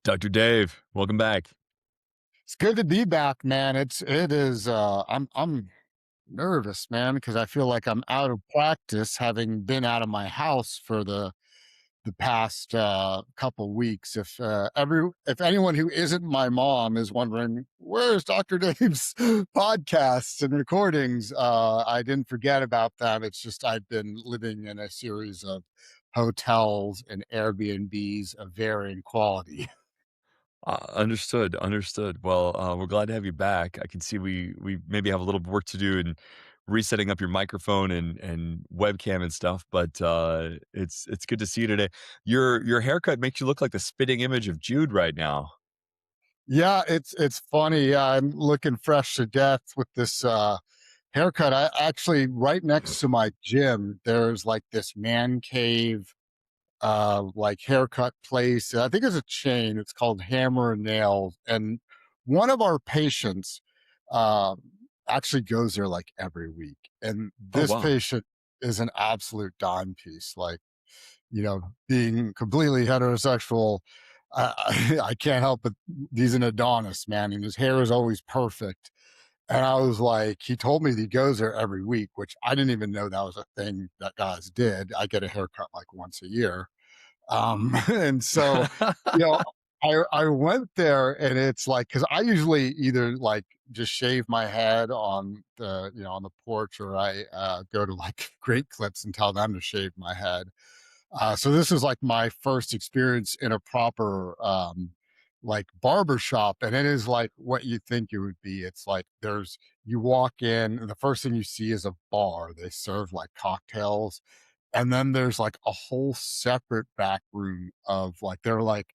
Dr. Dave, welcome back. It's good to be back, man. I'm nervous, man, because I feel like I'm out of practice having been out of my house for the past couple weeks. If anyone who isn't my mom is wondering where's Dr. Dave's podcasts and recordings, I didn't forget about them. It's just I've been living in a series of hotels and Airbnbs of varying quality. Understood, understood. Well, we're glad to have you back. I can see we maybe have a little work to do in resetting up your microphone and webcam and stuff, but it's good to see you today. Your haircut makes you look like the spitting image of Jude right now. Yeah, it's funny. Yeah, I'm looking fresh to death with this haircut. I actually right next to my gym, there's like this man cave like haircut place. I think it's a chain. It's called Hammer and Nails. And one of our patients um actually goes there like every week. And Oh this wow. patient is an absolute dime piece. Like, being completely heterosexual, I can't help but he's an Adonis, man, and his hair is always perfect. And I was like, he told me that he goes there every week, which I didn't even know that was a thing that guys did. I get a haircut like once a year. And so, you know, I went there and it's like, cause I usually either like just shave my head on on the porch, or I go to like Great Clips and tell them to shave my head. So this is like my first experience in a proper like barber shop, and it is like what you think it would be. It's like you walk in and the first thing you see is a bar. They serve like cocktails, and then there's like a whole separate back room of like they're like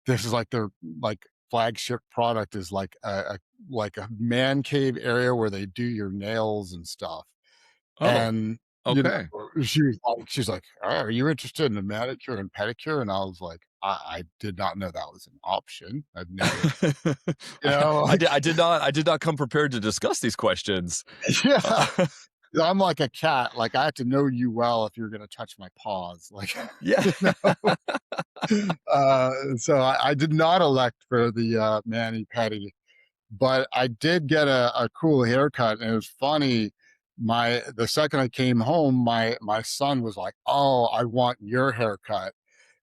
this is like their like flagship product is like a man cave area where they do your nails and stuff. Oh, And, okay. she's like, "Oh, are you interested in a manicure and pedicure?" And I was like, I did not know that was an option. I've never, like, I did not come prepared to discuss these questions. yeah, Uh, I'm like a cat. Like, I have to know you well if you're gonna touch my paws. Like, yeah. you know? So I did not elect for the mani pedi, but I did get a cool haircut, and it was funny. The second I came home, my son was like, "Oh, I want your haircut,"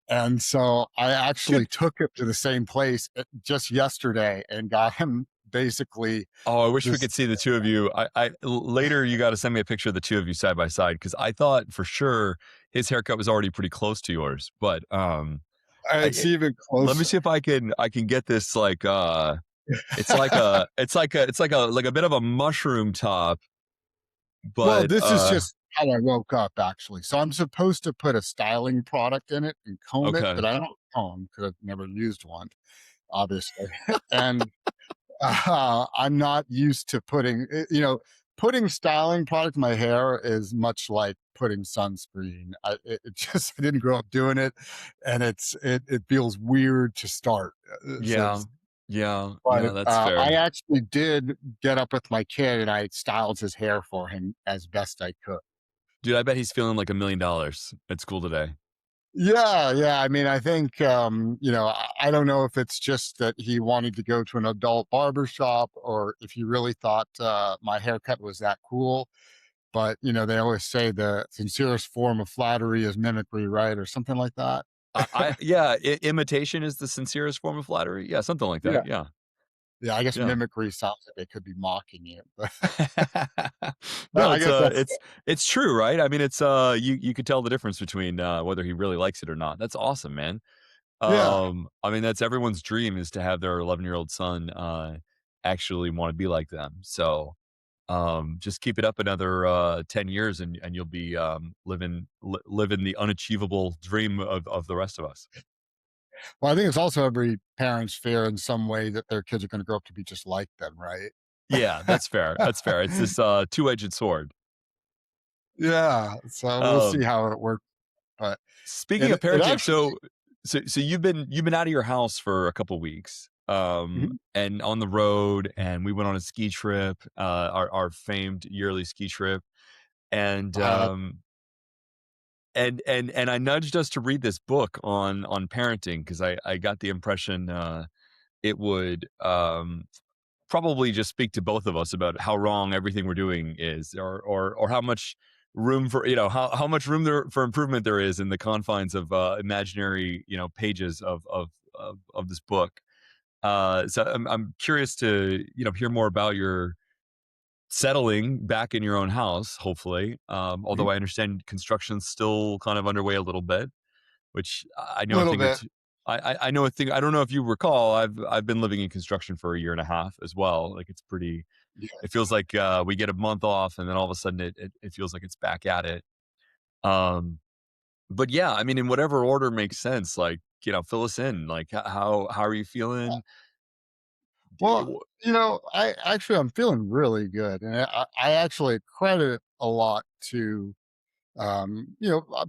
and so I actually Dude, took him to the same place just yesterday and got him basically oh, I wish we this. could see the 2 of you. Later, you gotta send me a picture of the 2 of you side by side because I thought for sure his haircut was already pretty close to yours, but, It's even let me closer. see if I can get this, like, it's like a bit of a mushroom top, Well, but, this is just how I woke up, actually. So I'm supposed to put a styling product in it and comb it, okay. but I don't comb because I've never used one, obviously. And I'm not used to putting styling product in my hair is much like putting sunscreen. It just I didn't grow up doing it, and it feels weird to start. Yeah. Yeah, yeah, But that's I fair. actually did get up with my kid and I styled his hair for him as best I could. Dude, I bet he's feeling like $1,000,000 at school today. Yeah, yeah. I mean, I think I don't know if it's just that he wanted to go to an adult barber shop or if he really thought my haircut was that cool. But they always say the sincerest form of flattery is mimicry, right? Or something like that. I yeah, imitation is the sincerest form of flattery. Yeah, something like Yeah. that. Yeah, Yeah, I guess yeah. mimicry sounds like they could be mocking you, but No, I guess that's it's true, right? I mean, you could tell the difference between whether he really likes it or not. That's awesome, man. yeah. I mean, that's everyone's dream is to have their 11-year-old son actually want to be like them. So, just keep it up another 10 years and you'll be living the unachievable dream of the rest of us. Well, I think it's also every parent's fear in some way that their kids are going to grow up to be just like them, right? Yeah, that's fair. That's fair. It's this two-edged sword. Yeah. So we'll see Um, how it works, but Speaking of it parenting, actually. so you've been out of your house for a couple weeks, Mhm. and on the road, and we went on a ski trip, our famed yearly ski trip, and Uh, and I nudged us to read this book on parenting because I got the impression, it would, probably just speak to both of us about how wrong everything we're doing is, or how much room for how much room there for improvement there is in the confines of imaginary pages of this book. So I'm curious to hear more about your settling back in your own house, hopefully. Mhm. Although I understand construction's still kind of underway a little bit, which I A know a little thing or bit. two. I know a thing. I don't know if you recall. I've been living in construction for a year and a half as well. Like it's pretty. Yeah. It feels like we get a month off, and then all of a sudden it feels like it's back at it. Um, but yeah, I mean, in whatever order makes sense. Like fill us in. Like how are you feeling? D- Well, w- I'm feeling really good, and I actually credit a lot to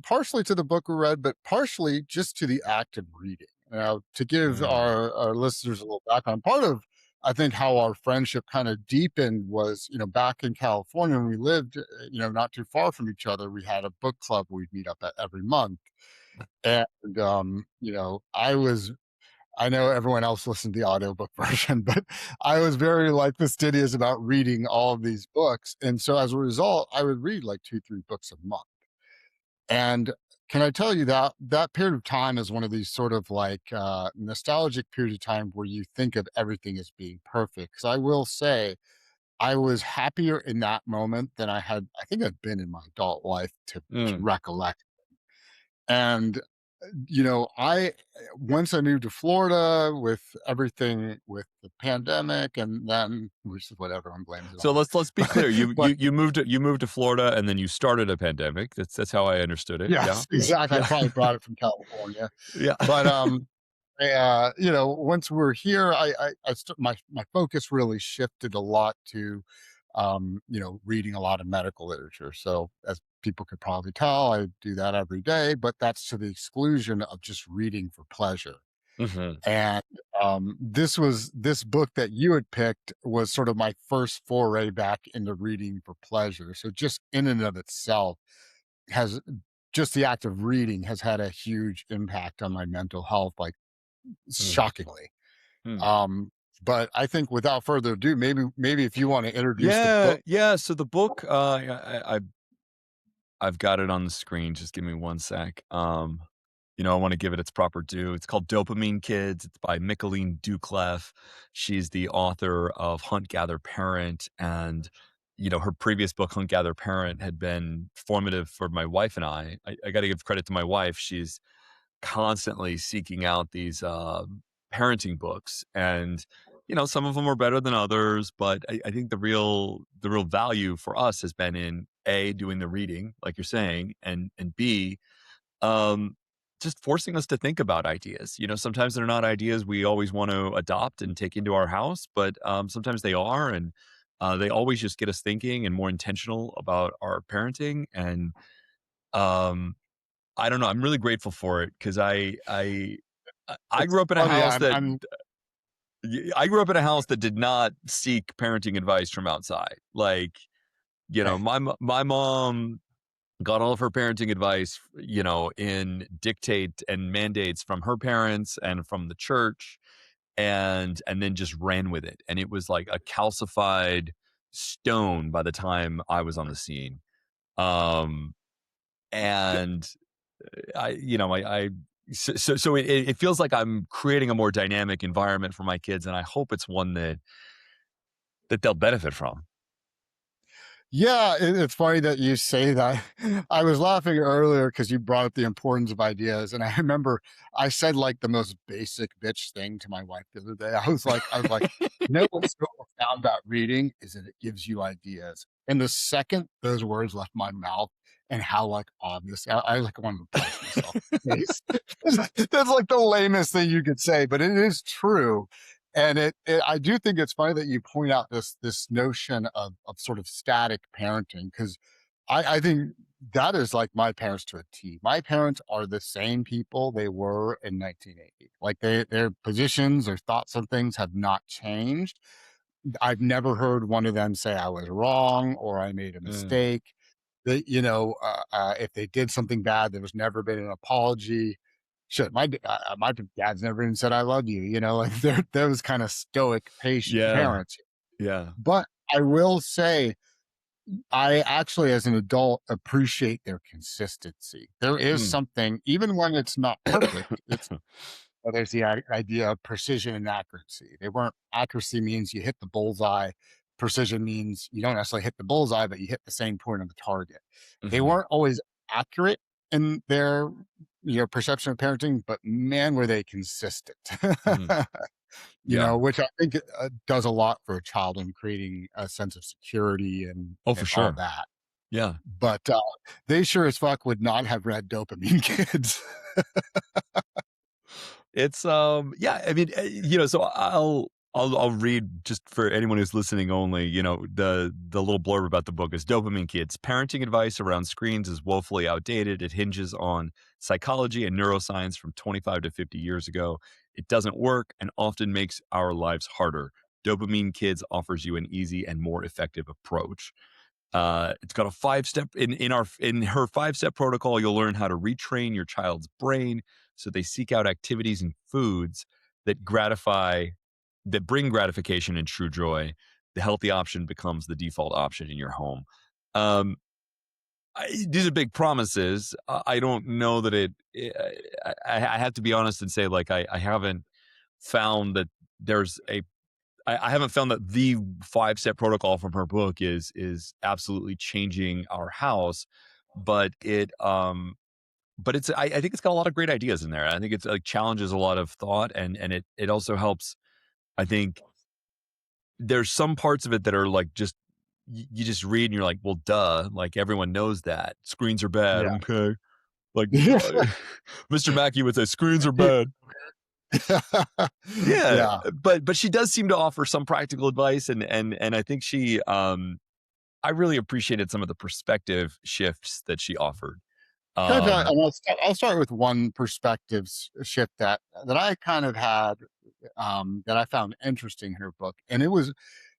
partially to the book we read, but partially just to the act of reading. To give Mm, our listeners a little background, part of I think how our friendship kind of deepened was, back in California when we lived, not too far from each other, we had a book club we'd meet up at every month. And, I know everyone else listened to the audiobook version, but I was very like fastidious about reading all of these books. And so as a result, I would read like two, three books a month. And can I tell you that that period of time is one of these sort of like nostalgic periods of time where you think of everything as being perfect? Because I will say, I was happier in that moment than I think I've been in my adult life to mm. recollect. And I once I moved to Florida with everything with the pandemic, and then which is what everyone blames it So on, let's be clear. You but you you moved to Florida, and then you started a pandemic. That's how I understood it. Yeah, yes, exactly. I yeah, probably brought it from California, yeah. but once we're here, my focus really shifted a lot to, reading a lot of medical literature. So as people could probably tell, I do that every day, but that's to the exclusion of just reading for pleasure. hmm And this book that you had picked was sort of my first foray back into reading for pleasure. So just in and of itself has just the act of reading has had a huge impact on my mental health, like shockingly. Um, but I think without further ado, maybe if you want to introduce the Yeah, book. yeah. So the book, I've got it on the screen. Just give me one sec. I want to give it its proper due. It's called Dopamine Kids. It's by Micheline Dukleff. She's the author of Hunt Gather Parent, and her previous book, Hunt Gather Parent, had been formative for my wife and I. I got to give credit to my wife. She's constantly seeking out these parenting books, and some of them are better than others, but I think the real value for us has been in a doing the reading like you're saying, and b um just forcing us to think about ideas. Sometimes they're not ideas we always want to adopt and take into our house, but sometimes they are, and they always just get us thinking and more intentional about our parenting. And um I don't know. I'm really grateful for it because I It's grew up in a funny. house that I'm I grew up in a house that did not seek parenting advice from outside. Like, okay. my mom got all of her parenting advice, in dictate and mandates from her parents and from the church, and then just ran with it. And it was like a calcified stone by the time I was on the scene. Um, and I so it feels like I'm creating a more dynamic environment for my kids, and I hope it's one that they'll benefit from. Yeah, it's funny that you say that. I was laughing earlier because you brought up the importance of ideas, and I remember I said like the most basic bitch thing to my wife the other day. I was like, what's so profound about reading is that it gives you ideas. And the second those words left my mouth, and how like obvious, I like wanted to punch myself in the face. That's like the lamest thing you could say, but it is true. And I do think it's funny that you point out this notion of sort of static parenting, because I think that is like my parents to a T. My parents are the same people they were in 1980. Like their positions, their thoughts on things have not changed. I've never heard one of them say I was wrong or I made a Mm, mistake. if they did something bad, there was never been an apology. Shit, my dad's never even said I love you. Like they're those kind of stoic Yeah, parents. yeah. But I will say, I actually, as an adult, appreciate their consistency. There is Mm. something, even when it's not perfect. There's the idea of precision and accuracy. They weren't Accuracy means you hit the bullseye. Precision means you don't necessarily hit the bullseye, but you hit the same point on the target. They Mhm, weren't always accurate in their perception of parenting, but man, were they consistent. mhm. Yeah. Which I think does a lot for a child in creating a sense of security Oh, for and all sure. that. Yeah. But they sure as fuck would not have read Dopamine Kids. It's, yeah, I mean, so I'll read just for anyone who's listening only, the little blurb about the book is Dopamine Kids. Parenting advice around screens is woefully outdated. It hinges on psychology and neuroscience from 25 to 50 years ago. It doesn't work and often makes our lives harder. Dopamine Kids offers you an easy and more effective approach. It's got a 5-step in her 5-step protocol. You'll learn how to retrain your child's brain so they seek out activities and foods that gratify that bring gratification and true joy. The healthy option becomes the default option in your home. Um, these are big promises. I don't know that I have to be honest and say, like, I haven't found that there's a I haven't found that the 5-step protocol from her book is absolutely changing our house, but I think it's got a lot of great ideas in there. I think it's like challenges a lot of thought, and it also helps. I think there's some parts of it that are like just you just read and you're like, well, duh, like everyone knows that screens are bad. Yeah. Okay, like Mr. Mackey would say, screens are bad. Yeah, Yeah. but she does seem to offer some practical advice, and I think I really appreciated some of the perspective shifts that she offered. Can I tell Um, I'll start with one perspective shift that I kind of had, that I found interesting in her book. And it was,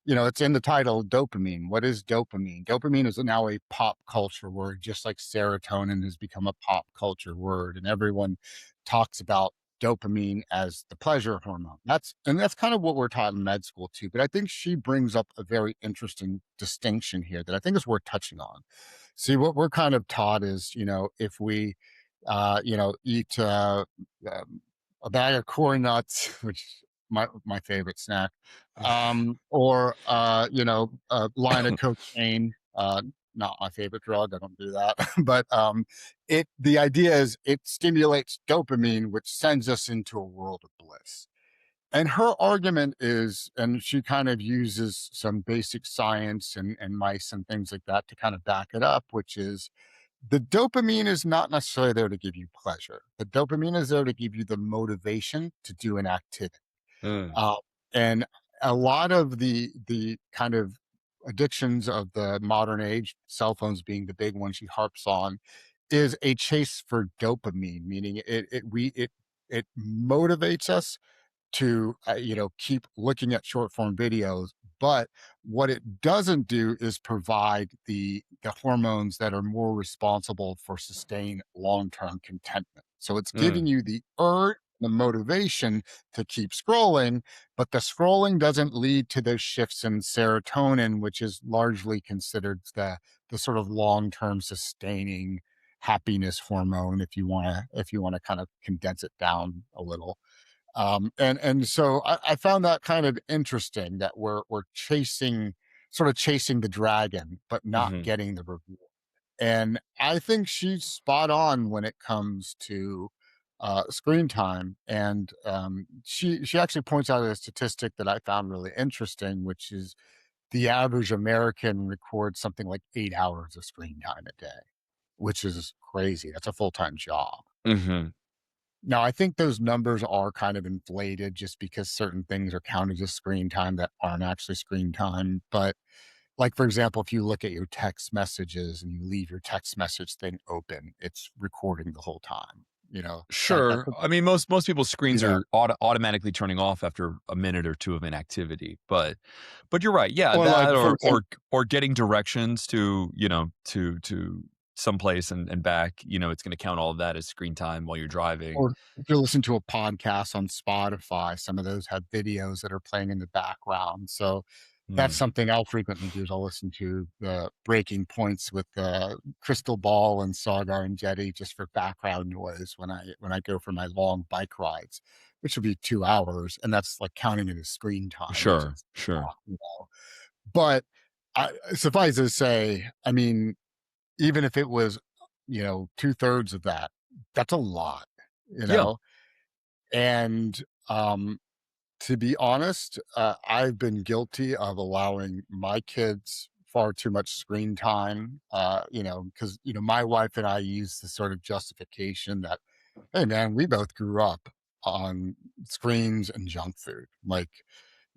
it's in the title, dopamine. What is dopamine? Dopamine is now a pop culture word, just like serotonin has become a pop culture word. And everyone talks about dopamine as the pleasure hormone. That's kind of what we're taught in med school too. But I think she brings up a very interesting distinction here that I think is worth touching on. See, what we're kind of taught is, if we, eat a bag of corn nuts, which my favorite snack, or a line of cocaine. Not my favorite drug. I don't do that, but the idea is it stimulates dopamine, which sends us into a world of bliss. And her argument is, and she kind of uses some basic science and mice and things like that to kind of back it up, which is the dopamine is not necessarily there to give you pleasure. The dopamine is there to give you the motivation to do an activity. mm, Uh, and a lot of the kind of addictions of the modern age, cell phones being the big one she harps on, is a chase for dopamine, meaning it motivates us to keep looking at short form videos, but what it doesn't do is provide the hormones that are more responsible for sustained long-term contentment. So it's giving mm, you the urge, the motivation to keep scrolling, but the scrolling doesn't lead to those shifts in serotonin, which is largely considered the sort of long-term sustaining happiness hormone, if you want to kind of condense it down a little. And so I found that kind of interesting that we're sort of chasing the dragon, but not mhm, getting the reward. And I think she's spot on when it comes to screen time. And she actually points out a statistic that I found really interesting, which is the average American records something like 8 hours of screen time a day, which is crazy. That's a full time job. mhm, Now, I think those numbers are kind of inflated just because certain things are counted as screen time that aren't actually screen time. But, like, for example, if you look at your text messages and you leave your text message thing open, it's recording the whole time. Sure. I mean, most people's you screens know, are automatically turning off after a minute or 2 of inactivity, but you're right. Yeah, or like that for example, or getting directions to, to someplace and back, it's gonna count all of that as screen time while you're driving. or if you listen to a podcast on Spotify, some of those have videos that are playing in the background. So that's Mm, something I'll frequently do is I'll listen to the breaking points with Crystal Ball and Sagar and Jetty just for background noise when I go for my long bike rides, which will be 2 hours, and that's like counting it as screen time, which sure, is sure. but suffice to say, I mean, even if it was, 2/3 of that, that's a lot, you Yeah, know? And, to be honest, I've been guilty of allowing my kids far too much screen time, because, my wife and I use the sort of justification that, hey, man, we both grew up on screens and junk food. Like,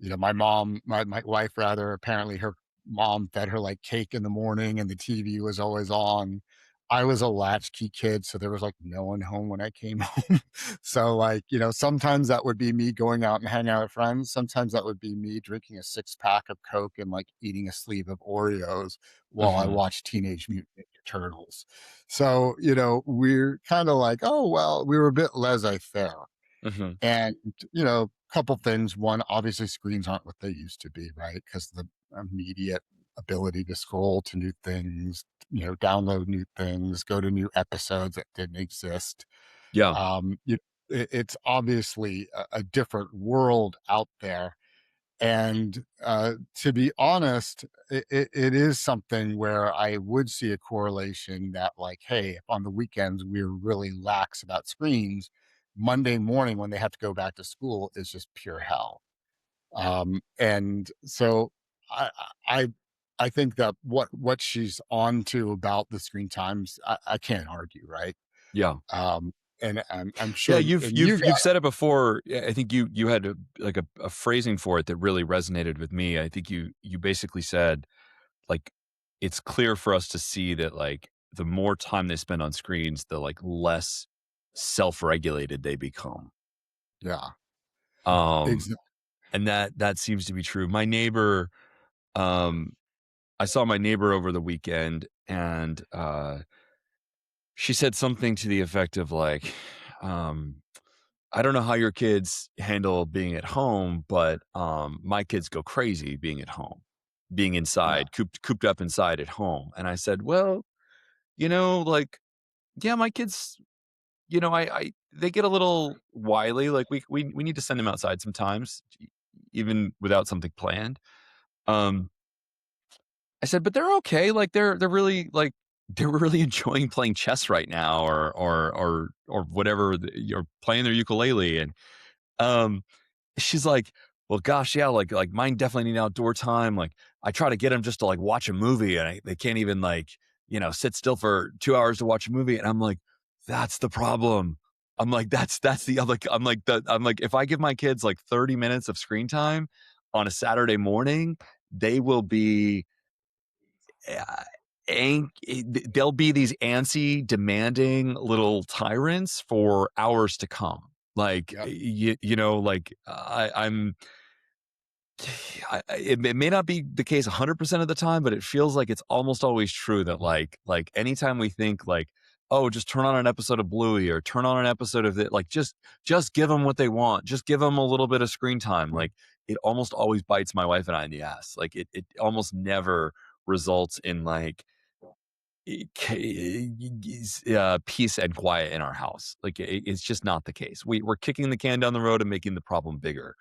my wife rather, apparently her mom fed her like cake in the morning and the TV was always on. I was a latchkey kid, so there was like no one home when I came home. So, like, sometimes that would be me going out and hanging out with friends. Sometimes that would be me drinking a 6 pack of Coke and like eating a sleeve of Oreos while I mhm, watched Teenage Mutant Ninja Turtles. So, we're kind of like, oh, well, we were a bit laissez faire. mhm. And, couple things. One, obviously, screens aren't what they used to be, right? Because the immediate ability to scroll to new things, download new things, go to new episodes that didn't exist. Yeah, Um, you, it's obviously a different world out there, and to be honest, it is something where I would see a correlation that, like, hey, if on the weekends we're really lax about screens, Monday morning when they have to go back to school is just pure hell. And so I, I, I think that what she's on to about the screen times, I can't argue, right? yeah. Um, and I'm Yeah, sure, you've and you've you you've got, said it before. I think you had a phrasing for it that really resonated with me. I think you basically said, like, it's clear for us to see that, like, the more time they spend on screens, the, like, less self-regulated they become. yeah, Um, exactly, and that seems to be true. My neighbor, um, I saw my neighbor over the weekend, and, she said something to the effect of, like, um, "I don't know how your kids handle being at home, but, my kids go crazy being at home, being yeah, inside, cooped up inside at home." And I said, "Well, like, yeah, my kids, I they get a little wily, like, we need to send them outside sometimes, even without something planned." Um, I said, "But they're okay, like, they're really, like, they're really enjoying playing chess right now or whatever, you're playing their ukulele." And, um, she's like, "Well, gosh, yeah, like mine definitely need outdoor time, like, I try to get them just to, like, watch a movie, and they can't even, like, sit still for 2 hours to watch a movie." And I'm like, "That's the problem." I'm like, "That's the other." I'm like, "If I give my kids, like, 30 minutes of screen time on a Saturday morning, they will be, uh, they'll be these antsy, demanding little tyrants for hours to come." Like, yep. like, it may not be the case 100% of the time, but it feels like it's almost always true that, like anytime we think, like, "Oh, just turn on an episode of Bluey or turn on an episode of it," like, just give them what they want. Just give them a little bit of screen time. Like, it almost always bites my wife and I in the ass. Like, it almost never results in, like, peace and quiet in our house. Like, it's just not the case. We're kicking the can down the road and making the problem bigger,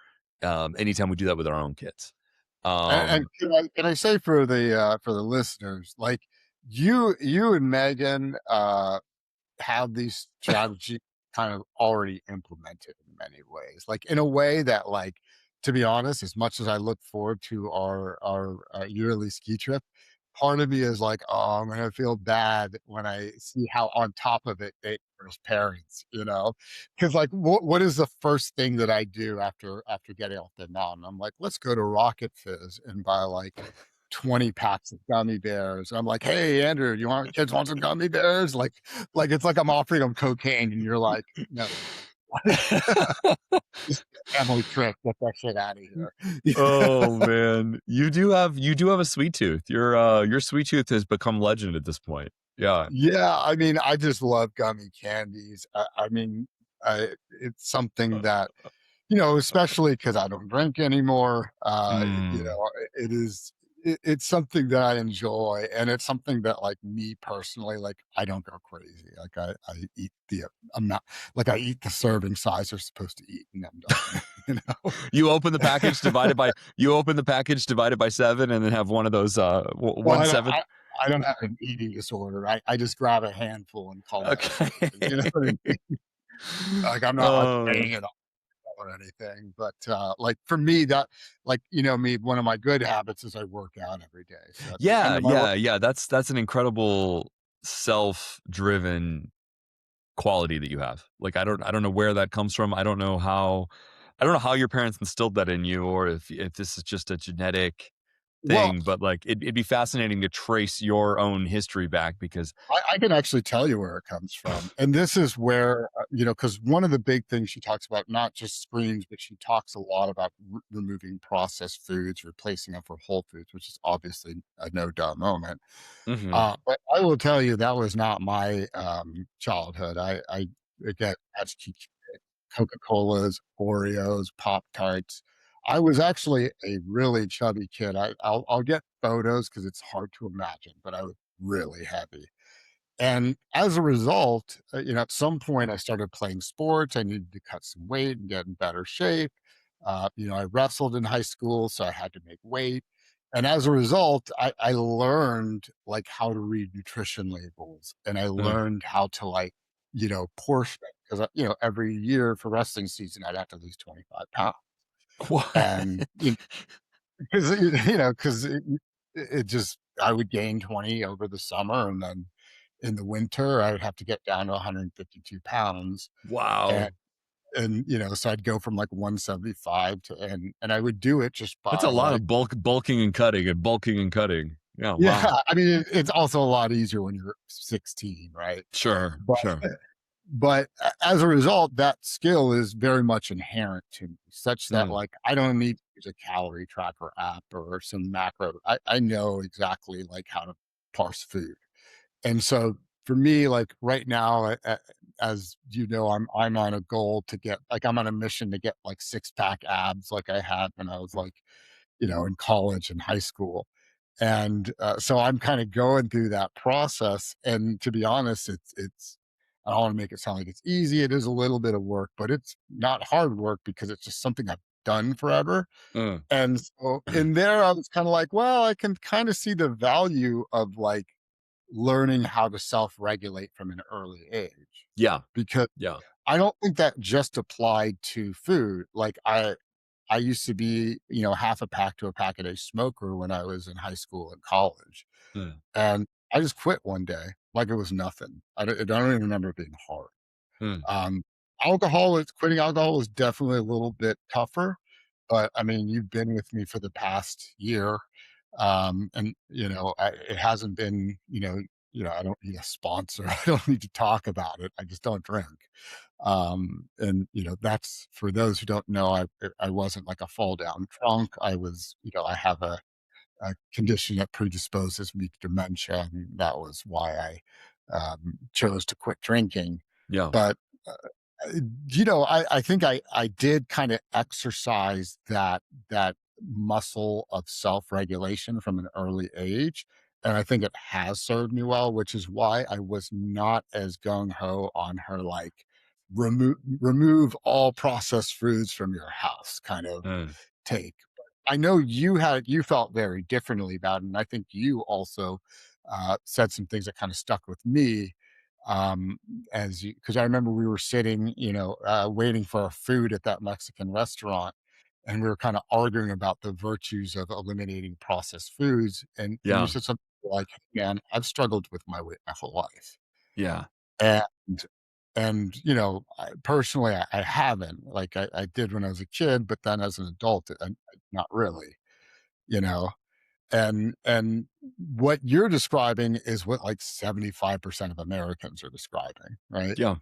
anytime we do that with our own kids. And Um, can I say for the listeners, like, you and Megan, have these strategies kind of already implemented in many ways, like in a way that, like, to be honest, as much as I look forward to our yearly ski trip, part of me is like, oh, I'm gonna feel bad when I see how on top of it they are as parents, because, like, what is the first thing that I do after getting off the mountain? I'm like, let's go to Rocket Fizz and buy like 20 packs of gummy bears. I'm like, "Hey, Andrew, you want kids want some gummy bears?" Like it's like I'm offering them cocaine, and you're like, "No, this is a family trick. Get that shit out of here." Oh, man. You do have a sweet tooth. Your sweet tooth has become legend at this point. Yeah. Yeah, I mean, I just love gummy candies. I mean, it's something that, especially because I don't drink anymore, Mm. it is it's something that I enjoy, and it's something that, like, me personally, like, I don't go crazy. Like, I eat the amount like, I eat the serving size they're supposed to eat, and I'm done, you know? You open the package divided by 7 and then have one of those, Well, 1/7? I don't have an eating disorder. I just grab a handful and call that a serving, you know Okay. what I mean? Like, I'm not, like, Oh. weighing it or anything, but, like, for me, me, one of my good habits is I work out every day, so at the end Yeah, of my work. yeah, yeah, that's an incredible self-driven quality that you have. Like, I don't know where that comes from. I don't know how your parents instilled that in you or if this is just a genetic Well, thing, but, like, it'd be fascinating to trace your own history back because I can actually tell you where it comes from, and this is where, because one of the big things she talks about, not just screens, but she talks a lot about removing processed foods, replacing them for whole foods, which is obviously a no-duh moment. Mhm. But I will tell you that was not my, childhood. I again, as Coca-Colas, Oreos, Pop-Tarts. I was actually a really chubby kid. I'll get photos because it's hard to imagine, but I was really heavy. And as a result, at some point I started playing sports. I needed to cut some weight and get in better shape. I wrestled in high school, so I had to make weight. And as a result, I learned like how to read nutrition labels, and I Mm. learned how to portion because every year for wrestling season I'd have to lose 25 pounds, What? and because it just I would gain 20 over the summer, and then in the winter, I would have to get down to 152 pounds, and Wow. so I'd go from, like, 175 to and I would do it just That's a by, lot like. of bulking and cutting and bulking and cutting. Yeah, wow. Yeah, I mean, it's also a lot easier when you're 16, right? Sure, But sure. as a result, that skill is very much inherent to me, such that, Mm, like, I don't need to use a calorie tracker app or some macro. I know exactly, like, how to parse food. And so for me, like right now, as you know, I'm on a goal to get like I'm on a mission to get like 6 pack abs like I had when I was like, in college and high school. And so I'm kind of going through that process. And to be honest, it's I don't want to make it sound like it's easy. It is a little bit of work, but it's not hard work because it's just something I've done forever. mm. And so in there, I was kind of like, well, I can kind of see the value of like learning how to self-regulate from an early age, Yeah, because yeah. I don't think that just applied to food. Like I used to be, half a pack to a pack a day smoker when I was in high school and college. Mm, And I just quit one day like it was nothing. I don't even remember it being hard. mm. Um, quitting alcohol is definitely a little bit tougher, but I mean, you've been with me for the past year, and it hasn't been, I don't need a sponsor. I don't need to talk about it. I just don't drink. And that's for those who don't know. I wasn't like a fall down drunk. I was, I have a condition that predisposes me to dementia, and that was why I chose to quit drinking. Yeah. But uh, I think I did kind of exercise that muscle of self regulation from an early age, and I think it has served me well, which is why I was not as gung ho on her like remove all processed foods from your house kind of Mm. take. I know you felt very differently about it, and I think you also said some things that kind of stuck with me. As you, because I remember we were sitting, waiting for our food at that Mexican restaurant, and we were kind of arguing about the virtues of eliminating processed foods. And you Yeah, said something like, "Man, I've struggled with my weight my whole life," yeah. and personally, I haven't. Like I did when I was a kid, but then as an adult, not really. You know, And what you're describing is what like 75% of Americans are describing, right? Yeah.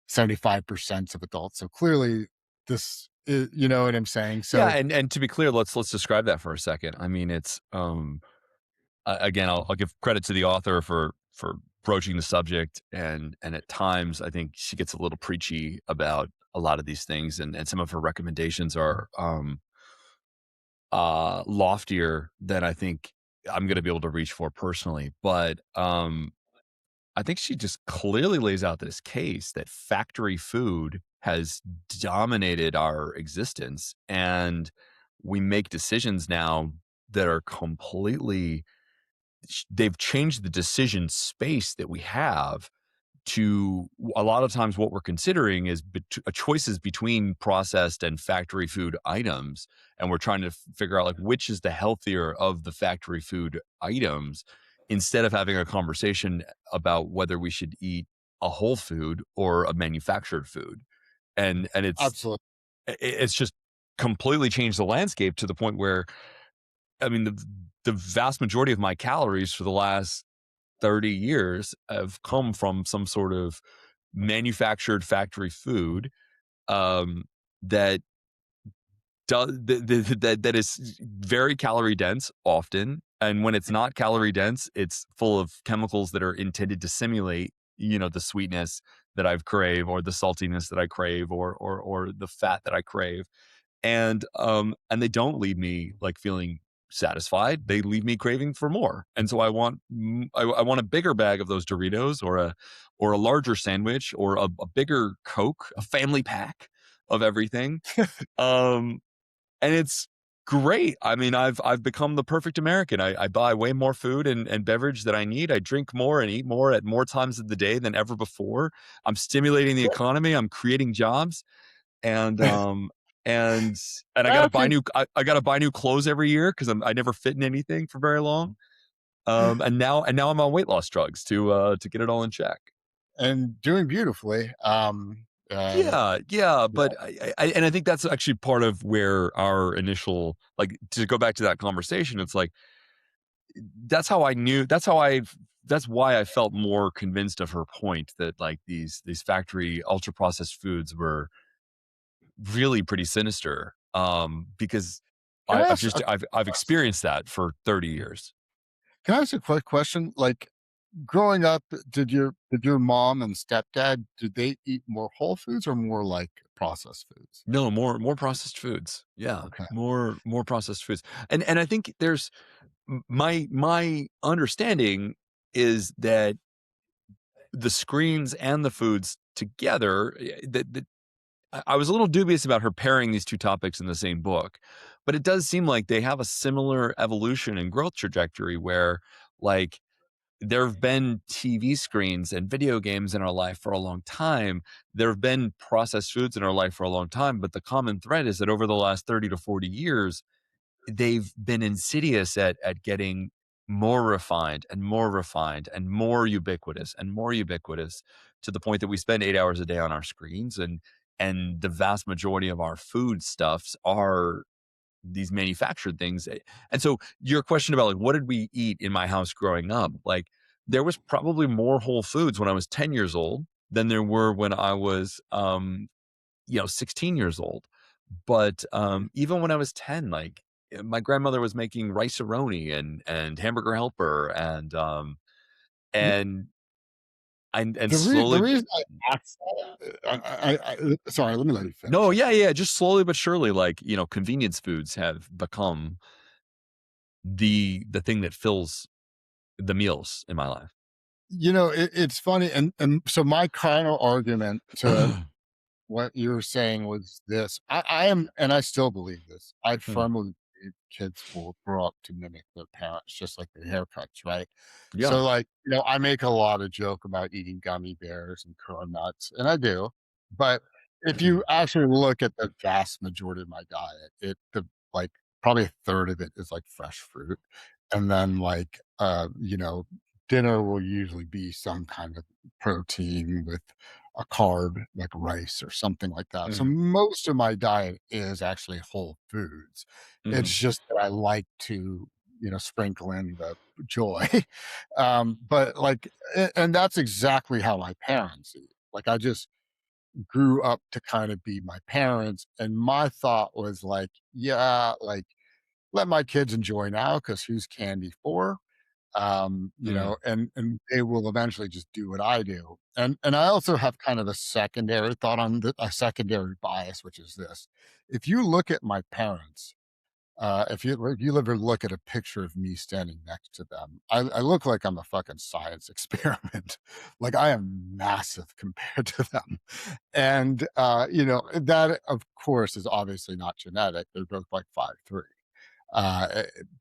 75% of adults. So clearly this is, you know what I'm saying? Yeah, So and to be clear, let's describe that for a second. I mean, it's, again, I'll give credit to the author for broaching the subject, and at times, I think she gets a little preachy about a lot of these things, and some of her recommendations are, loftier than I think I'm gonna be able to reach for personally, but, I think she just clearly lays out this case that factory food has dominated our existence, and we make decisions now that are completely they've changed the decision space that we have to a lot of times what we're considering is choices between processed and factory food items, and we're trying to figure out like which is the healthier of the factory food items instead of having a conversation about whether we should eat a whole food or a manufactured food. And absolutely. it's just completely changed the landscape to the point where I mean the vast majority of my calories for the last 30 years have come from some sort of manufactured factory food, um, that that is very calorie dense often, and when it's not calorie dense, it's full of chemicals that are intended to simulate, the sweetness that I crave or the saltiness that I crave or the fat that I crave, and they don't leave me, like, feeling satisfied, they leave me craving for more, and so I want a bigger bag of those Doritos or a larger sandwich or a bigger Coke, a family pack of everything, um, and it's great. I mean, I've become the perfect American. I buy way more food and beverage that I need. I drink more and eat more at more times of the day than ever before. I'm stimulating the economy. I'm creating jobs, and and and Actually, I gotta buy new clothes every year because I never fit in anything for very long. And now I'm on weight loss drugs to get it all in check. and doing beautifully. Yeah, yeah, Yeah, but I think that's actually part of where our initial like to go back to that conversation, it's like that's how I knew that's why I felt more convinced of her point that like these factory ultra processed foods were really pretty sinister. Because can I I've ask just a I've question? experienced that for 30 years. Can I ask a quick question? Like growing up, did your mom and stepdad did they eat more whole foods or more like processed foods? No, more processed foods. Yeah, Okay. more processed foods. And I think there's my understanding is that the screens and the foods together, that I was a little dubious about her pairing these 2 topics in the same book, but it does seem like they have a similar evolution and growth trajectory where, like, there have been TV screens and video games in our life for a long time. There have been processed foods in our life for a long time, but the common thread is that over the last 30 to 40 years, they've been insidious at getting more refined and more refined and more ubiquitous to the point that we spend 8 hours a day on our screens and the vast majority of our food stuffs are these manufactured things. And so your question about like what did we eat in my house growing up? Like there was probably more whole foods when I was 10 years old than there were when I was 16 years old. But, even when I was 10, like, my grandmother was making rice-a-roni and Hamburger Helper and and The slowly reason I asked that, sorry, let me let you No, finish. I'm yeah, sorry. yeah, just slowly but surely, like, convenience foods have become the thing that fills the meals in my life. It's funny, and so my kind of argument to what you were saying was this. I am, and I still believe this. I Mm. firmly believe kids will grow up to mimic their parents, just like their haircuts, right? Yeah. So, like, I make a lot of joke about eating gummy bears and curl nuts, and I do. But if you actually look at the vast majority of my diet, like probably a third of it is like fresh fruit, and then like dinner will usually be some kind of protein with a carb like rice or something like that. So Mhm, most of my diet is actually whole foods. It's mhm, just that I like to sprinkle in the joy. But like, and that's exactly how my parents eat. Like, I just grew up to kind of be my parents, and my thought was like, yeah, like, let my kids enjoy now because who's candy for? Mm. And they will eventually just do what I do. And I also have kind of a secondary thought on a secondary bias, which is this: if you look at my parents, if you ever look at a picture of me standing next to them, I look like I'm a fucking science experiment. Like, I am massive compared to them, and that of course is obviously not genetic. They're both like 5'3".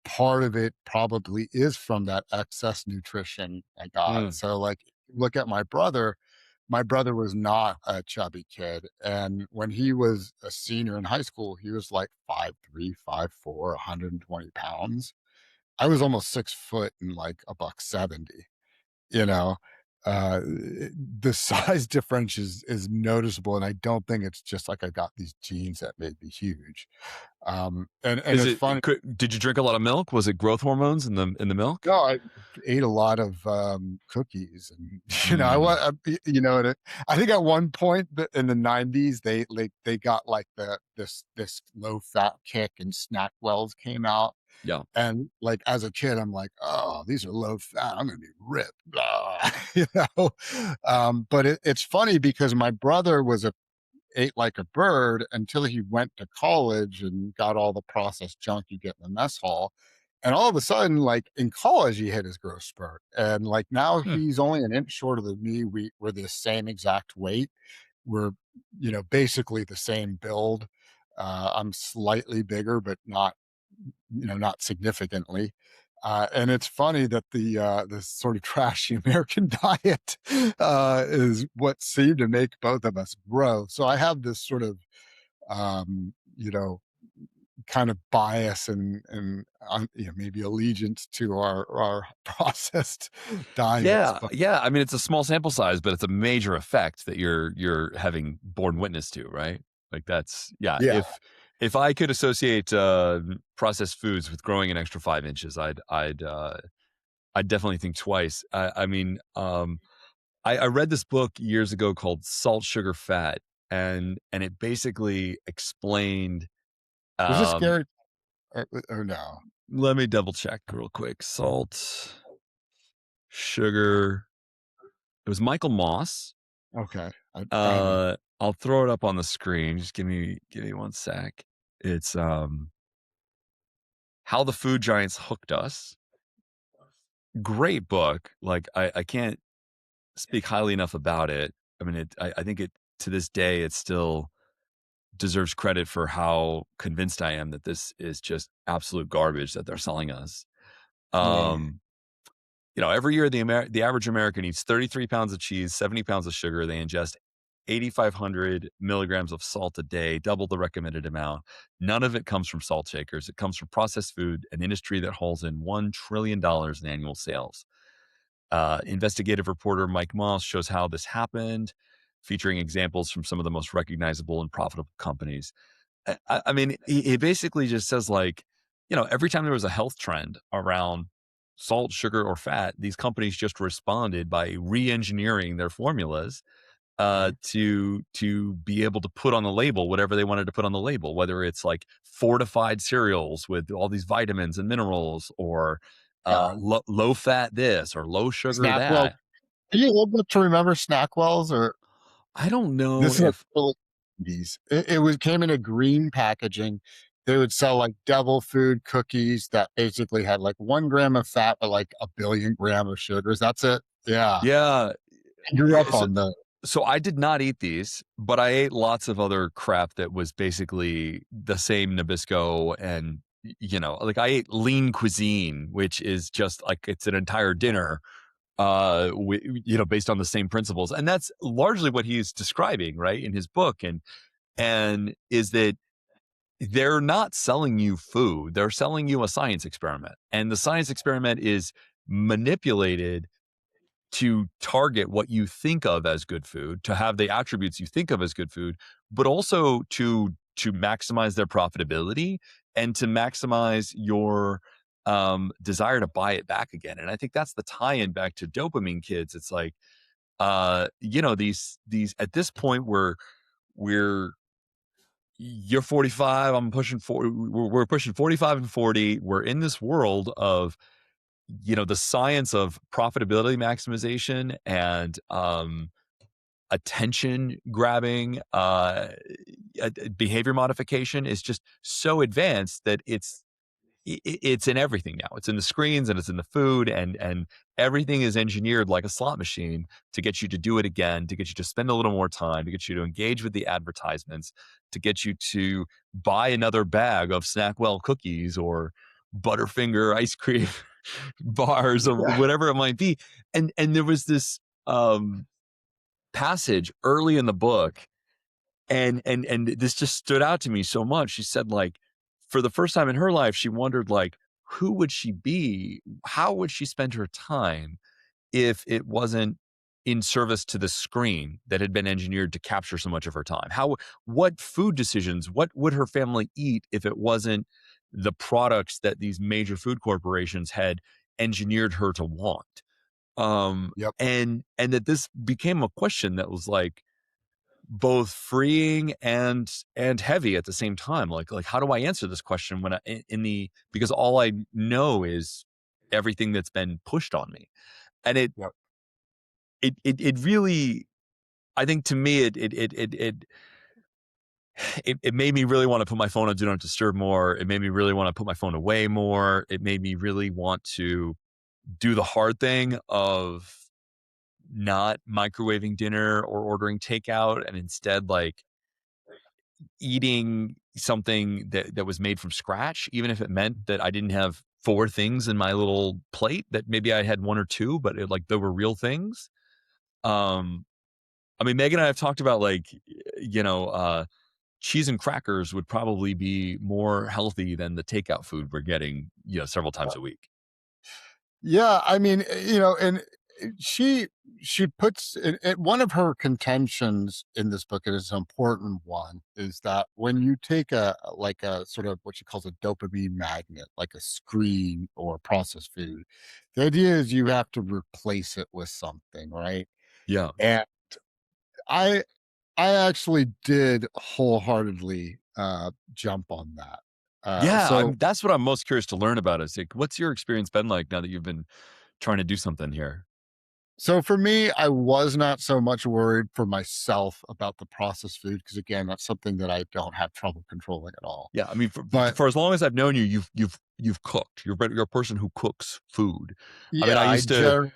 Part of it probably is from that excess nutrition I got. Mm. So, like, look at my brother was not a chubby kid, and when he was a senior in high school, he was like 5'3", 5'4", 120 pounds. I was almost 6 foot and like a buck 70. You know, the size difference is noticeable, and I don't think it's just like I got these genes that made me huge. And Is it's it funny. did you drink a lot of milk? Was it growth hormones in the milk? No, I ate a lot of, cookies and, I Mm. and I think at one point in the '90s, they got, like, this low-fat kick and Snackwells came out, Yeah. and, like, as a kid, I'm like, "Oh, these are low fat, I'm gonna be ripped." You know? But it's funny because my brother ate like a bird until he went to college and got all the processed junk you get in the mess hall. And all of a sudden, like in college, he hit his growth spurt. And like now Hmm. he's only an inch shorter than me. We're the same exact weight. We're, basically the same build. I'm slightly bigger, but not significantly. And it's funny that the sort of trashy American diet is what seemed to make both of us grow. So I have this sort of um, you know kind of bias and maybe allegiance to our processed diets. Yeah, But yeah. I mean, it's a small sample size, but it's a major effect that you're having born witness to, right? Like that's yeah. yeah, If I could associate processed foods with growing an extra 5 inches, I'd definitely think twice. I mean, I read this book years ago called Salt, Sugar, Fat, and it basically explained. was this Um, scary or no? Let me double check real quick. Salt, sugar. It was Michael Moss. Okay, I haven't. I'll throw it up on the screen. Just give me one sec. It's How the Food Giants Hooked Us. Great book. Like I can't speak highly enough about it. I mean, I think it to this day it still deserves credit for how convinced I am that this is just absolute garbage that they're selling us. Yeah, Um, every year the average American eats 33 pounds of cheese, 70 pounds of sugar. They ingest 8,500 milligrams of salt a day, double the recommended amount. None of it comes from salt shakers. It comes from processed food, an industry that hauls in $1 trillion in annual sales. Investigative reporter Mike Moss shows how this happened, featuring examples from some of the most recognizable and profitable companies. I mean, he basically just says like, every time there was a health trend around salt, sugar, or fat, these companies just responded by re-engineering their formulas okay. to be able to put on the label whatever they wanted to put on the label, whether it's like fortified cereals with all these vitamins and minerals, or Yeah, low fat this or low sugar Snackwell. that. Are you old enough to remember Snackwells or I don't know this is like if early 90s. It came in a green packaging. They would sell like devil food cookies that basically had like 1 gram of fat, but like a billion gram of sugars. That's it. Yeah. yeah. I grew up So on those. I did not eat these, but I ate lots of other crap that was basically the same Nabisco and like I ate lean cuisine, which is just like it's an entire dinner based on the same principles. And that's largely what he's describing, right, in his book and is that they're not selling you food, they're selling you a science experiment. And the science experiment is manipulated to target what you think of as good food, to have the attributes you think of as good food, but also to maximize their profitability and to maximize your desire to buy it back again. And I think that's the tie-in back to dopamine kids. It's like, these at this point we're you're 45, I'm pushing 40, we're pushing 45 and 40. We're in this world of, the science of profitability maximization and attention grabbing, behavior modification is just so advanced that it's in everything now. It's in the screens and it's in the food, and everything is engineered like a slot machine to get you to do it again, to get you to spend a little more time, to get you to engage with the advertisements, to get you to buy another bag of Snackwell cookies or Butterfinger ice cream bars or Yeah. whatever it might be. And there was this passage early in the book, and this just stood out to me so much. She said, like, for the first time in her life, she wondered, like, who would she be? How would she spend her time if it wasn't in service to the screen that had been engineered to capture so much of her time? What food decisions, what would her family eat if it wasn't the products that these major food corporations had engineered her to want? Yep. And that this became a question that was like both freeing and heavy at the same time. Like how do I answer this question when in the because all I know is everything that's been pushed on me. And Yep. it really, I think to me it made me really want to put my phone on do not disturb more. It made me really want to put my phone away more. It made me really want to do the hard thing of not microwaving dinner or ordering takeout, and instead, like, eating something that was made from scratch, even if it meant that I didn't have 4 things in my little plate, that maybe I had 1 or 2, but they were real things. Um, I mean, Megan and I have talked about, like, cheese and crackers would probably be more healthy than the takeout food we're getting, several times a week. Yeah, I mean, and she she puts one of her contentions in this book, and it's an important one, is that when you take a sort of what she calls a dopamine magnet, like a screen or processed food, the idea is you have to replace it with something, right? Yeah. And I I actually did wholeheartedly jump on that. Yeah, So that's what I'm most curious to learn about is, like, what's your experience been like now that you've been trying to do something here? So for me, I was not so much worried for myself about the processed food because again, that's something that I don't have trouble controlling at all. Yeah, I mean, But for as long as I've known you, you've cooked. You're a person who cooks food. I mean, yeah, I generally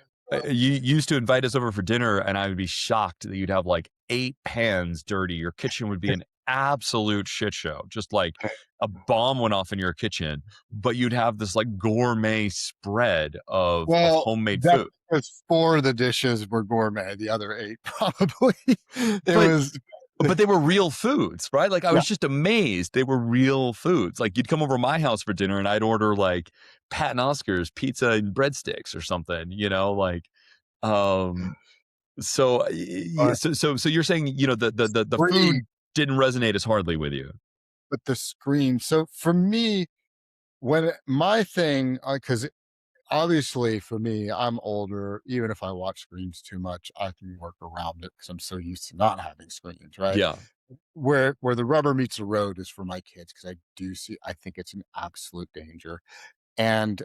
you used to invite us over for dinner, and I would be shocked that you'd have like 8 pans dirty. Your kitchen would be an absolute shit show, just like a bomb went off in your kitchen, but you'd have this like gourmet spread of well, homemade that's food. because 4 of the dishes were gourmet, the other 8 probably. It But was But they were real foods, right? Like, I yeah. was just amazed they were real foods. Like, you'd come over my house for dinner, and I'd order, like, Pat and Oscar's pizza and breadsticks or something, like, um, so, But so you're saying, the screen food didn't resonate as hardly with you? with the screen. So for me, my thing, because obviously for me, I'm older. Even if I watch screens too much, I can work around it because I'm so used to not having screens, right? Yeah, Where the rubber meets the road is for my kids because I think it's an absolute danger. And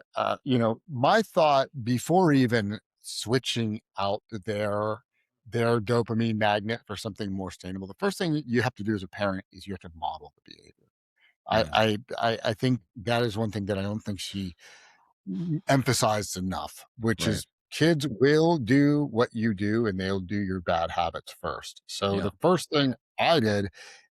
my thought before even switching out their dopamine magnet for something more sustainable, the first thing that you have to do as a parent is you have to model the behavior. mm, I think that is one thing that I don't think she emphasized enough, which right, is kids will do what you do and they'll do your bad habits first. So yeah, the first thing I did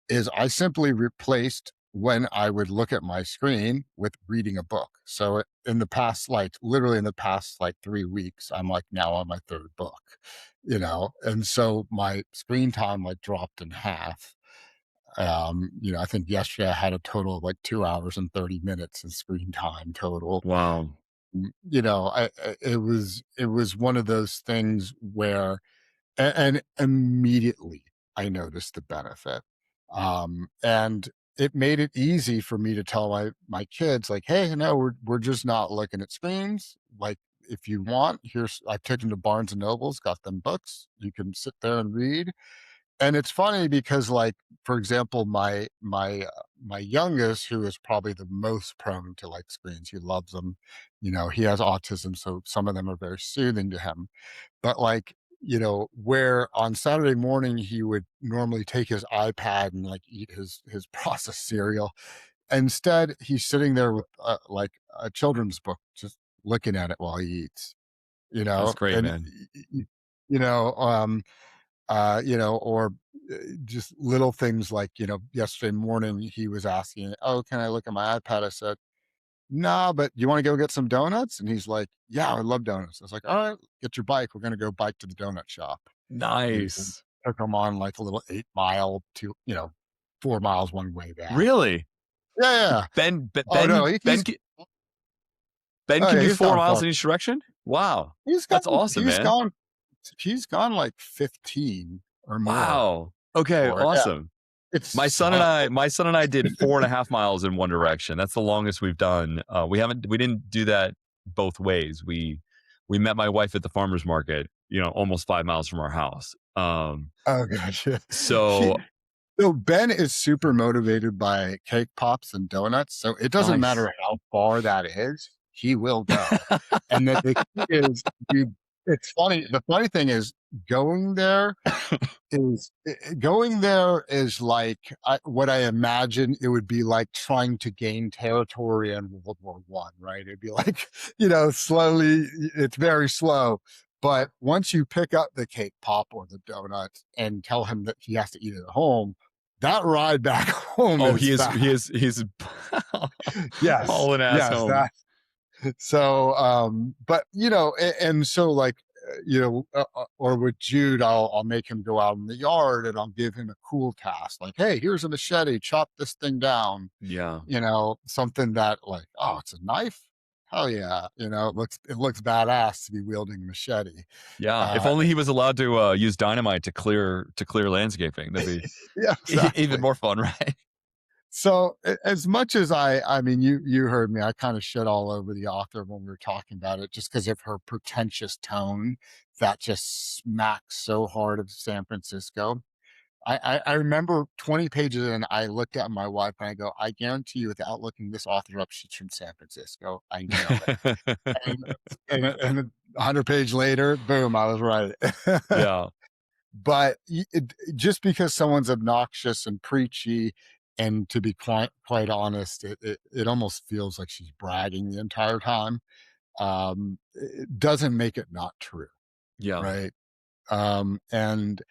is I simply replaced when I would look at my screen with reading a book. So in the past, like literally in the past like 3 weeks, I'm like now on my third book, and so my screen time like dropped in half. I think yesterday I had a total of like 2 hours and 30 minutes in screen time total. wow, It was one of those things where and immediately I noticed the benefit. And it made it easy for me to tell my kids like, "Hey, no, we're just not looking at screens. Like, if you want, here's I took them to Barnes and Nobles, got them books. You can sit there and read." And it's funny because, like, for example, my youngest, who is probably the most prone to like screens, he loves them. You know, he has autism, so some of them are very soothing to him. But like, where on Saturday morning he would normally take his iPad and like eat his processed cereal. Instead, he's sitting there with like a children's book, just looking at it while he eats. That's great, And man. you know, or just little things like, yesterday morning he was asking, "Oh, can I look at my iPad?" I said, "Nah, but you want to go get some donuts?" And he's like, "Yeah, I love donuts." I was like, "All right, get your bike. We're going to go bike to the donut shop." And Nice. took him on like a little 8 mile to, 4 miles one way back. Really? Yeah, yeah. Ben B Oh no, Ben oh can yeah, do he's 4 gone miles far. in each direction? Wow. He's gone. That's awesome, He's man. gone. He's gone like 15 or more Wow. Okay, for it. Yeah, awesome. it's My son and I did 4.5 miles in one direction. That's the longest we've done. We didn't do that both ways. We met my wife at the farmer's market, almost 5 miles from our house. oh gosh. So So Ben is super motivated by cake pops and donuts. So it doesn't nice. matter how far that is, he will go. And then the key is you it's funny. The funny thing is going there is like what I imagine it would be like trying to gain territory in World War I, right? It'd be like, slowly, it's very slow. But once you pick up the cake pop or the donut and tell him that he has to eat it at home, that ride back home Oh, is fast. he's Yes. hauling ass Yes. home. So, but and so like, or with Jude, I'll make him go out in the yard and I'll give him a cool task, like, "Hey, here's a machete, chop this thing down." Yeah. Something that like, "Oh, it's a knife. Hell yeah!" It looks badass to be wielding a machete. Yeah. If Uh, only he was allowed to, use dynamite to clear landscaping. That'd be yeah, even exactly. more fun, right? So as much as I mean, you heard me. I kind of shit all over the author when we were talking about it, just because of her pretentious tone that just smacks so hard of San Francisco. I remember 20 pages in, I looked at my wife and I go, "I guarantee you, without looking this author up, she's from San Francisco. I know it." And and 100 page later, boom, I was right. Yeah. But just because someone's obnoxious and preachy, and to be quite honest, it almost feels like she's bragging the entire time. It doesn't make it not true, Yeah. right? And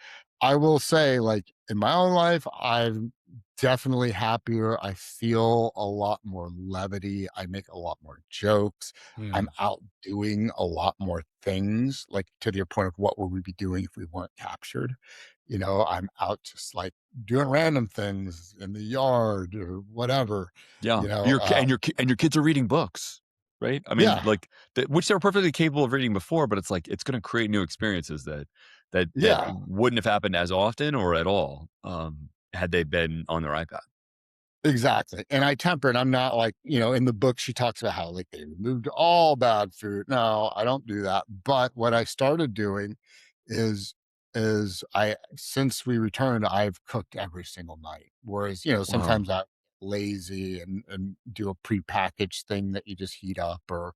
I will say, like, in my own life, I'm definitely happier. I feel a lot more levity. I make a lot more jokes. I'm Mm. out doing a lot more things, like to your point of what would we be doing if we weren't captured? I'm out just like doing random things in the yard or whatever, Yeah. you know. And your kids are reading books, right? I mean, Yeah, like, which they were perfectly capable of reading before, but it's like it's gonna create new experiences that yeah. wouldn't have happened as often or at all, had they been on their iPad. Exactly, and I temper it. I'm not like, in the book, she talks about how, like, they removed all bad food. No, I don't do that, but what I started doing is I since we returned, I've cooked every single night, whereas, Wow. sometimes I lazy and do a prepackaged thing that you just heat up or,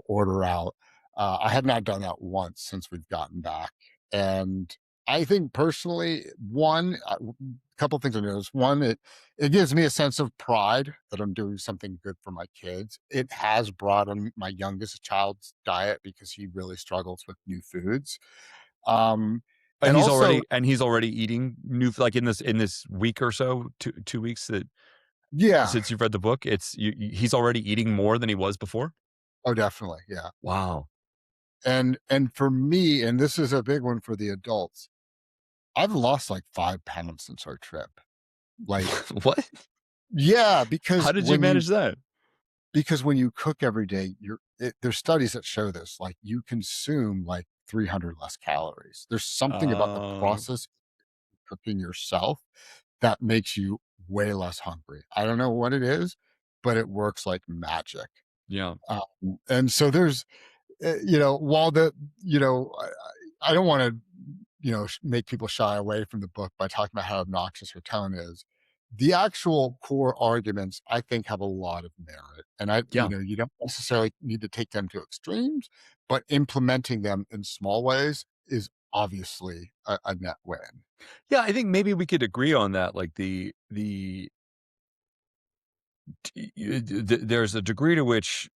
order out. I have not done that once since we've gotten back, and I think personally, one, couple things I noticed. One, it gives me a sense of pride that I'm doing something good for my kids. It has broadened my youngest child's diet because he really struggles with new foods. Um, And and also, he's already eating like, in this week or so, 2 weeks that yeah, since you've read the book, he's already eating more than he was before? oh, definitely, yeah. Wow. And for me, and this is a big one for the adults, I've lost like 5 pounds since our trip. Like, What? yeah, How did you manage that? because when you cook every day, there's studies that show this, like, you consume like 300 less calories. There's something about the Uh, process of cooking yourself that makes you way less hungry. I don't know what it is, but it works like magic. Yeah. And so there's, while I don't want to, make people shy away from the book by talking about how obnoxious her tone is. The actual core arguments, I think, have a lot of merit. And Yeah. you don't necessarily need to take them to extremes, but implementing them in small ways is obviously a net win. Yeah, I think maybe we could agree on that, like, there's a degree to which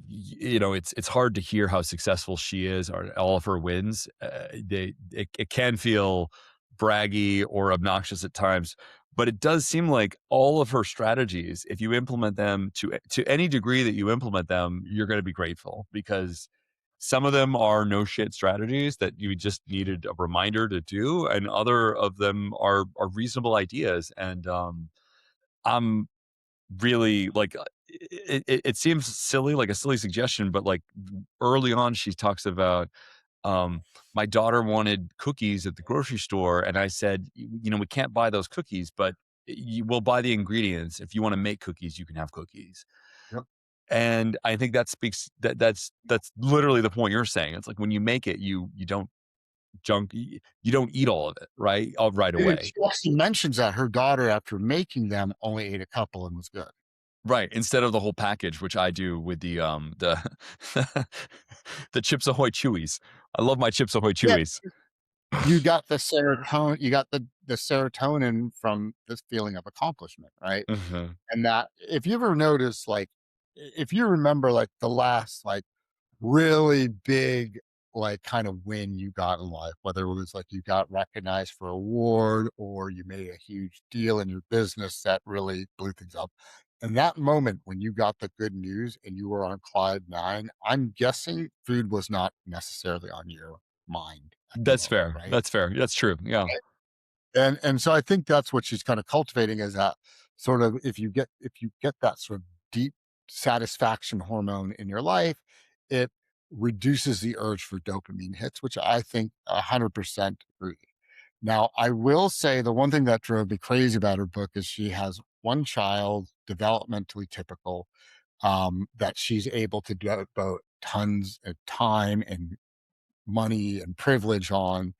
it's hard to hear how successful she is or all of her wins. It can feel braggy or obnoxious at times, but it does seem like all of her strategies, if you implement them to any degree that you implement them, you're going to be grateful because some of them are no shit strategies that you just needed a reminder to do, and other of them are reasonable ideas. And I'm really like it seems silly, like a silly suggestion, but like early on, she talks about um, my daughter wanted cookies at the grocery store, and I said, we can't buy those cookies, but you will buy the ingredients. If you want to make cookies, you can have cookies. Yep. And I think that speaks that's literally the point you're saying. It's like when you make it, you don't you don't eat all of it, right? Right away. She actually mentions that her daughter, after making them, only ate a couple and was good. Right, instead of the whole package, which I do with the the Chips Ahoy Chewies. I love my Chips Ahoy Yeah, Chewies. you got the serotonin from this feeling of accomplishment, right? Mhm. And that, if you ever notice, like, if you remember, like, the last, like, really big, like, kind of win you got in life, whether it was like you got recognized for award or you made a huge deal in your business that really blew things up. And that moment when you got the good news and you were on cloud nine, I'm guessing food was not necessarily on your mind at the That's moment, fair, right? that's fair, that's true, yeah. And so I think that's what she's kind of cultivating, is that sort of, if you get that sort of deep satisfaction hormone in your life, it reduces the urge for dopamine hits, which I think 100% agree. Now, I will say the one thing that drove me crazy about her book is she has one child, developmentally typical, that she's able to devote tons of time and money and privilege on.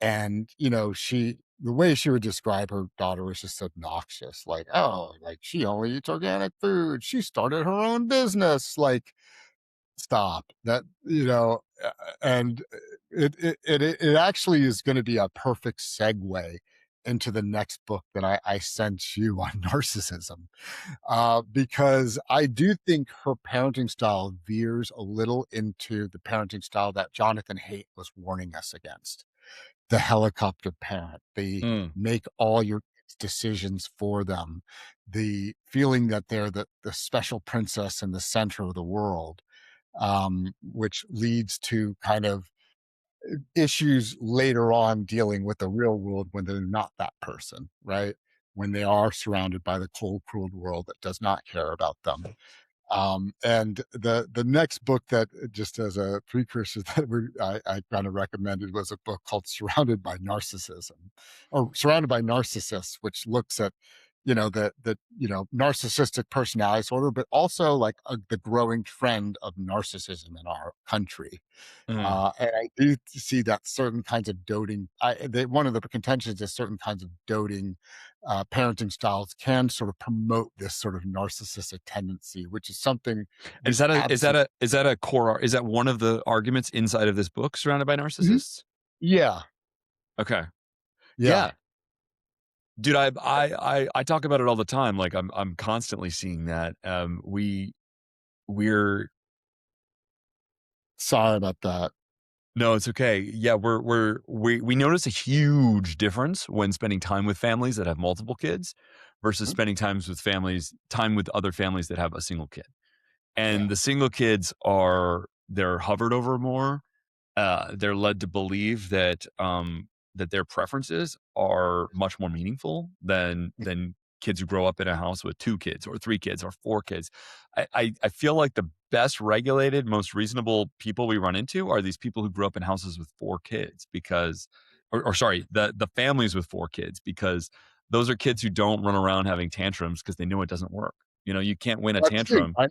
And, the way she would describe her daughter was just obnoxious. Like, oh, like, she only eats organic food. She started her own business. Like, stop that, and it actually is going to be a perfect segue into the next book that I sent you on narcissism, because I do think her parenting style veers a little into the parenting style that Jonathan Haidt was warning us against, the helicopter parent, the Mm, make all your decisions for them, the feeling that they're the special princess in the center of the world, which leads to kind of issues later on dealing with the real world when they're not that person, right? When they are surrounded by the cold, cruel world that does not care about them. And the next book that, just as a precursor, that I kind of recommended, was a book called Surrounded by Narcissism, or Surrounded by Narcissists, which looks at, the narcissistic personality disorder, but also like the growing trend of narcissism in our country. mm. And I do see that certain kinds of one of the contentions is certain kinds of doting parenting styles can sort of promote this sort of narcissistic tendency, which is something And we absolutely. is that a is that one of the arguments inside of this book, Surrounded by Mhm. Narcissists? Yeah, Okay. yeah. Yeah. Dude, I talk about it all the time, like, I'm constantly seeing that, we're Sorry about that. no, it's okay. Yeah, we notice a huge difference when spending time with families that have multiple kids versus Mhm. spending time with other families that have a single kid. And Yeah. the single kids they're hovered over more. They're led to believe that their preferences are much more meaningful than kids who grow up in a house with 2 kids or 3 kids or 4 kids. I feel like the best regulated, most reasonable people we run into are these people who grew up in houses with 4 kids because or sorry, the families with 4 kids because those are kids who don't run around having tantrums because they know it doesn't work. You know, you can't win a That's the thing, tantrum. right?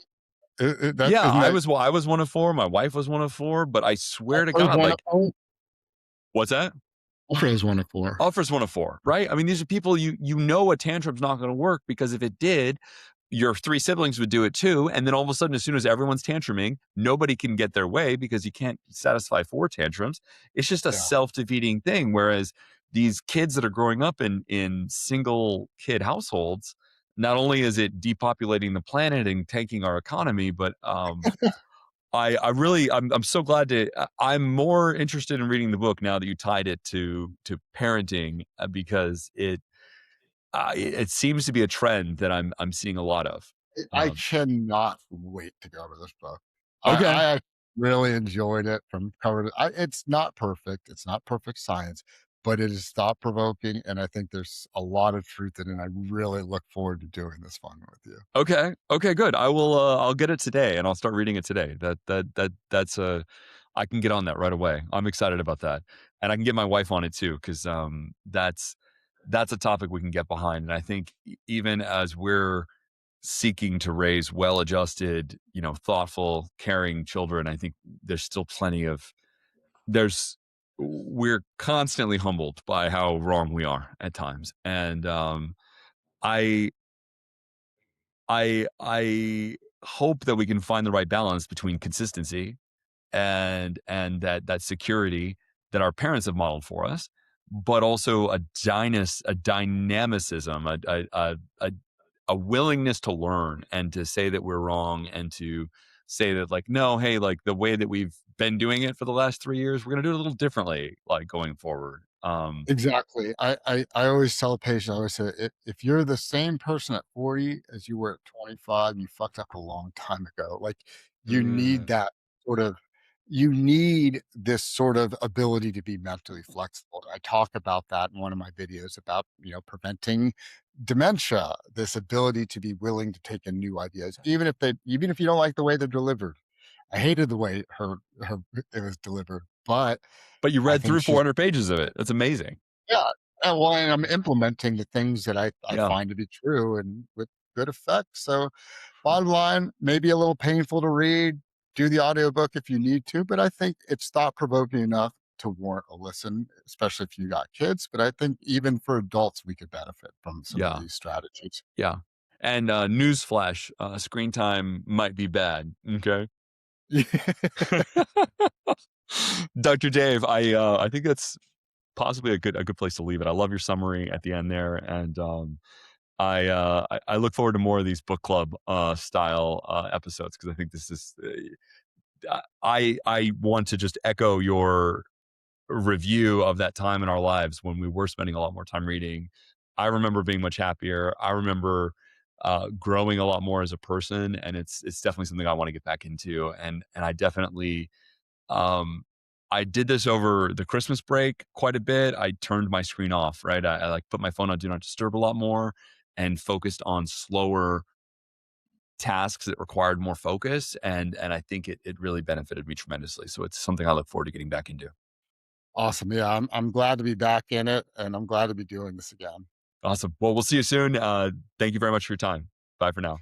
That Yeah, isn't that I was one of 4, my wife was one of 4, but I swear to Oprah's God, one of like 4? what's that? Oprah's one of 4. Offers one of 4, right? I mean, these are people you know a tantrum's not gonna work because if it did, your 3 siblings would do it too, and then all of a sudden, as soon as everyone's tantruming, nobody can get their way because you can't satisfy 4 tantrums. It's just a Yeah, self-defeating thing, whereas these kids that are growing up in single kid households, not only is it depopulating the planet and tanking our economy, but, I really I'm so glad to I'm more interested in reading the book now that you tied it to parenting, because it seems to be a trend that I'm seeing a lot of. I Um, cannot wait to go over this book. okay, I really enjoyed it from cover to it's not perfect, it's not perfect science, but it is thought provoking, and I think there's a lot of truth in it, and I really look forward to doing this one with you. okay, okay, good. I'll get it today and I'll start reading it today. That's I can get on that right away. I'm excited about that, and I can get my wife on it too because that's a topic we can get behind. And I think even as we're seeking to raise well-adjusted, you know, thoughtful, caring children, I think there's still plenty of there's we're constantly humbled by how wrong we are at times. And I I hope that we can find the right balance between consistency and that security that our parents have modeled for us, but also a dynamicism, a willingness to learn and to say that we're wrong and to say that like no, hey, like the way that we've been doing it for the last 3 years, we're gonna do it a little differently, like going forward. Exactly. I always tell a patient, I always say, if you're the same person at 40 as you were at 25, you fucked up a long time ago. Like you need Mm, that sort of, you need this sort of ability to be mentally flexible. I talk about that in one of my videos about, preventing dementia, this ability to be willing to take in new ideas, even if you don't like the way they're delivered. I hated the way her it was delivered, but but you I read think through she's 400 pages of it. That's amazing. yeah, well, and I'm implementing the things that I Yeah, find to be true and with good effect. So, bottom line, maybe a little painful to read. Do the audiobook if you need to, but I think it's thought provoking enough to warrant a listen, especially if you got kids. But I think even for adults, we could benefit from some of yeah, these strategies. yeah. And newsflash, screen time might be bad. Okay. Dr. Dave, I think that's possibly a good place to leave it. I love your summary at the end there, and I look forward to more of these book club style episodes because I think this is I want to just echo your review of that time in our lives when we were spending a lot more time reading. I remember being much happier. I remember growing a lot more as a person, and it's definitely something I want to get back into. And I definitely I did this over the Christmas break quite a bit. I turned my screen off, right? I like put my phone on do not disturb a lot more and focused on slower tasks that required more focus. And I think it really benefited me tremendously. So it's something I look forward to getting back into. Awesome. Yeah, I'm glad to be back in it, and I'm glad to be doing this again. Awesome. Well, we'll see you soon. Thank you very much for your time. Bye for now.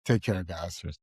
Take care, guys. Cheers.